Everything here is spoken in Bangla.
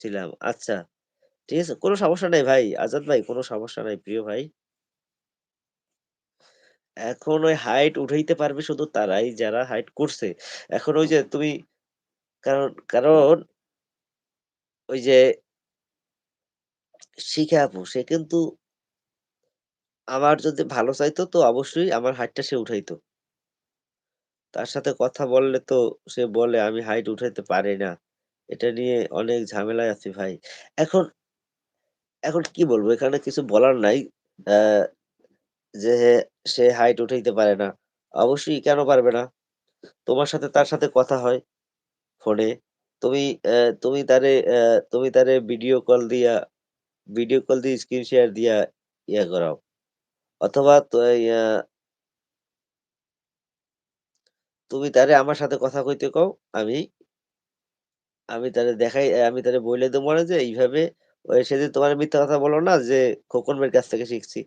ছিলাম। আচ্ছা, ঠিক আছে। কোন সমস্যা নাই ভাই। আজাদ ভাই কোন সমস্যা নাই প্রিয় ভাই। এখন ওই হাইট উঠাইতে পারবে শুধু তারাই যারা হাইট করছে। এখন ওই যে তুমি কারণ ওই যে শিখা আপু সে কিন্তু আমার যদি ভালো চাইতো তো অবশ্যই আমার হাইটটা সে উঠাইতো। তার সাথে কথা বললে তো সে বলে আমি হাইট উঠাইতে পারি না। এটা নিয়ে অনেক ঝামেলায় আছি ভাই। এখন এখন কি বলবো? এখানে কিছু বলার নাই। আ যে সে হাইট উঠাইতে পারে না। অবশ্যই কেন পারবে না? তোমার সাথে তার সাথে কথা হয় ফোনে। তুমি তুমি তুমি তারে ভিডিও কল দিয়ে স্ক্রিন শেয়ার দিয়া ইয়া করাও। অথবা তো ইয়া তুমি তারে আমার সাথে কথা কইতে কও। আমি আমি তারে দেখাই আমি তারে বইলে দেবো না যে এইভাবে সেদিন তোমার মিথ্যা কথা বললো না যে খোকন ভাইয়ের কাছ থেকে শিখছি।